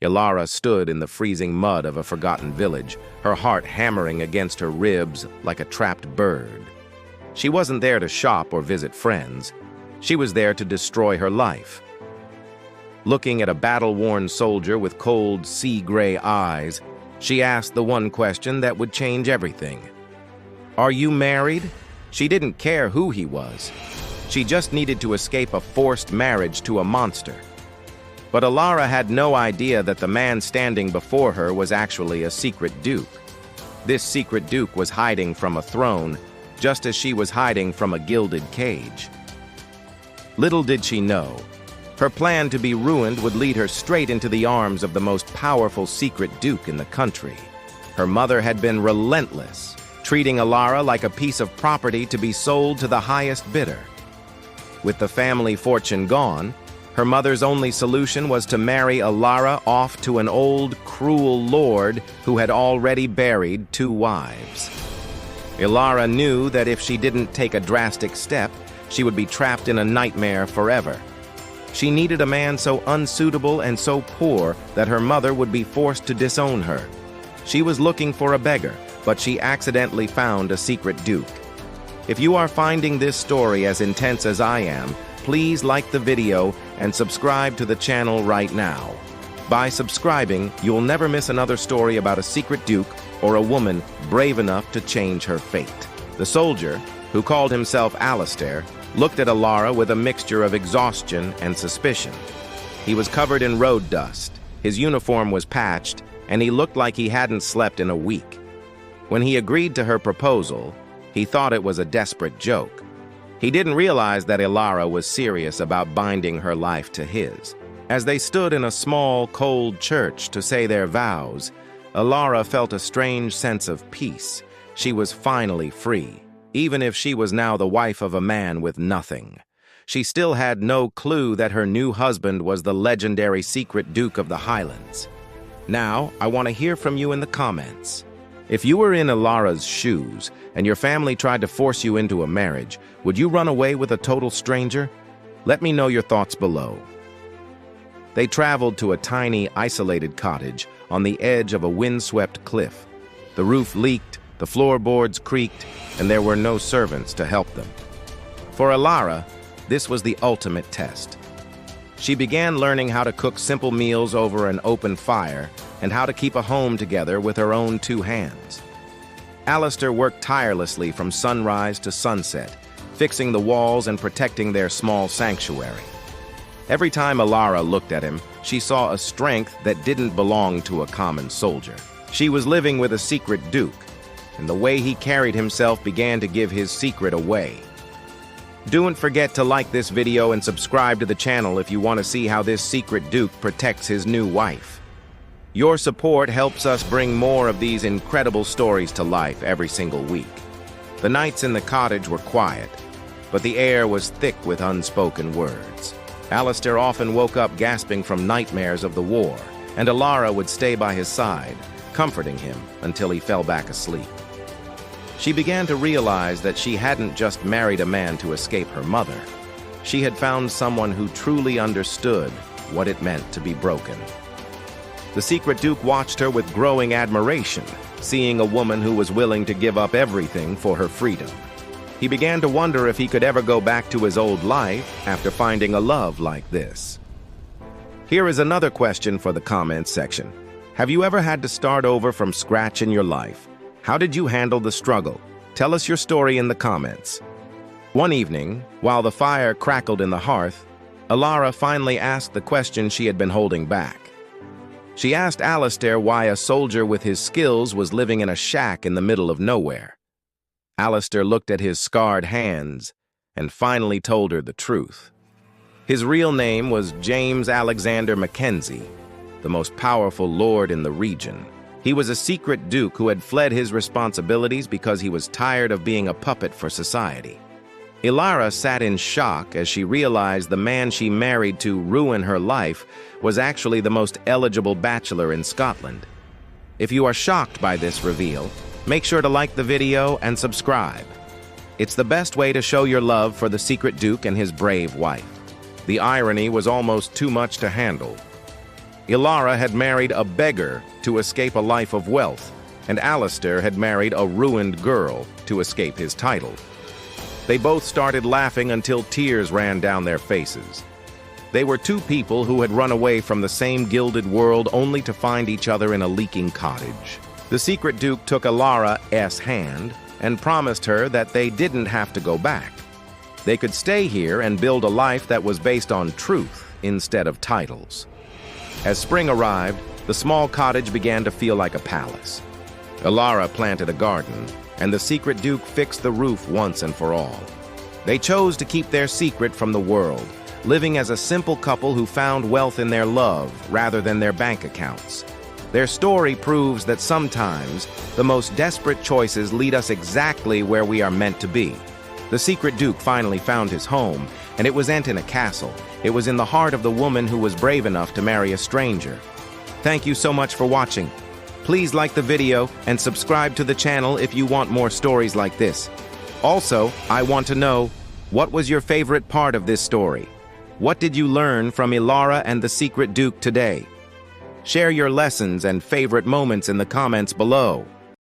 Ilara stood in the freezing mud of a forgotten village, her heart hammering against her ribs like a trapped bird. She wasn't there to shop or visit friends. She was there to destroy her life. Looking at a battle-worn soldier with cold, sea-gray eyes, she asked the one question that would change everything. "Are you married?" She didn't care who he was. She just needed to escape a forced marriage to a monster. But Ilara had no idea that the man standing before her was actually a secret duke. This secret duke was hiding from a throne, just as she was hiding from a gilded cage. Little did she know, her plan to be ruined would lead her straight into the arms of the most powerful secret duke in the country. Her mother had been relentless, treating Ilara like a piece of property to be sold to the highest bidder. With the family fortune gone, her mother's only solution was to marry Ilara off to an old, cruel lord who had already buried 2 wives. Ilara knew that if she didn't take a drastic step, she would be trapped in a nightmare forever. She needed a man so unsuitable and so poor that her mother would be forced to disown her. She was looking for a beggar, but she accidentally found a secret duke. If you are finding this story as intense as I am, please like the video and subscribe to the channel right now. By subscribing, you'll never miss another story about a secret duke or a woman brave enough to change her fate. The soldier, who called himself Alistair, looked at Ilara with a mixture of exhaustion and suspicion. He was covered in road dust, his uniform was patched, and he looked like he hadn't slept in a week. When he agreed to her proposal, he thought it was a desperate joke. He didn't realize that Ilara was serious about binding her life to his. As they stood in a small, cold church to say their vows, Ilara felt a strange sense of peace. She was finally free, even if she was now the wife of a man with nothing. She still had no clue that her new husband was the legendary secret Duke of the Highlands. Now, I want to hear from you in the comments. If you were in Ilara's shoes and your family tried to force you into a marriage, would you run away with a total stranger? Let me know your thoughts below. They traveled to a tiny, isolated cottage on the edge of a windswept cliff. The roof leaked, the floorboards creaked, and there were no servants to help them. For Ilara, this was the ultimate test. She began learning how to cook simple meals over an open fire and how to keep a home together with her own 2 hands. Alistair worked tirelessly from sunrise to sunset, fixing the walls and protecting their small sanctuary. Every time Ilara looked at him, she saw a strength that didn't belong to a common soldier. She was living with a secret duke, and the way he carried himself began to give his secret away. Don't forget to like this video and subscribe to the channel if you want to see how this secret duke protects his new wife. Your support helps us bring more of these incredible stories to life every single week. The nights in the cottage were quiet, but the air was thick with unspoken words. Alistair often woke up gasping from nightmares of the war, and Ilara would stay by his side, comforting him until he fell back asleep. She began to realize that she hadn't just married a man to escape her mother. She had found someone who truly understood what it meant to be broken. The secret duke watched her with growing admiration, seeing a woman who was willing to give up everything for her freedom. He began to wonder if he could ever go back to his old life after finding a love like this. Here is another question for the comments section. Have you ever had to start over from scratch in your life? How did you handle the struggle? Tell us your story in the comments. One evening, while the fire crackled in the hearth, Ilara finally asked the question she had been holding back. She asked Alistair why a soldier with his skills was living in a shack in the middle of nowhere. Alistair looked at his scarred hands and finally told her the truth. His real name was James Alexander Mackenzie, the most powerful lord in the region. He was a secret duke who had fled his responsibilities because he was tired of being a puppet for society. Ilara sat in shock as she realized the man she married to ruin her life was actually the most eligible bachelor in Scotland. If you are shocked by this reveal, make sure to like the video and subscribe. It's the best way to show your love for the secret duke and his brave wife. The irony was almost too much to handle. Ilara had married a beggar to escape a life of wealth, and Alistair had married a ruined girl to escape his title. They both started laughing until tears ran down their faces. They were two people who had run away from the same gilded world only to find each other in a leaking cottage. The secret duke took Ilara's hand and promised her that they didn't have to go back. They could stay here and build a life that was based on truth instead of titles. As spring arrived, the small cottage began to feel like a palace. Ilara planted a garden, and the secret duke fixed the roof once and for all. They chose to keep their secret from the world, living as a simple couple who found wealth in their love rather than their bank accounts. Their story proves that sometimes the most desperate choices lead us exactly where we are meant to be. The secret duke finally found his home, and it wasn't in a castle. It was in the heart of the woman who was brave enough to marry a stranger. Thank you so much for watching. Please like the video and subscribe to the channel if you want more stories like this. Also, I want to know, what was your favorite part of this story? What did you learn from Ilara and the secret duke today? Share your lessons and favorite moments in the comments below.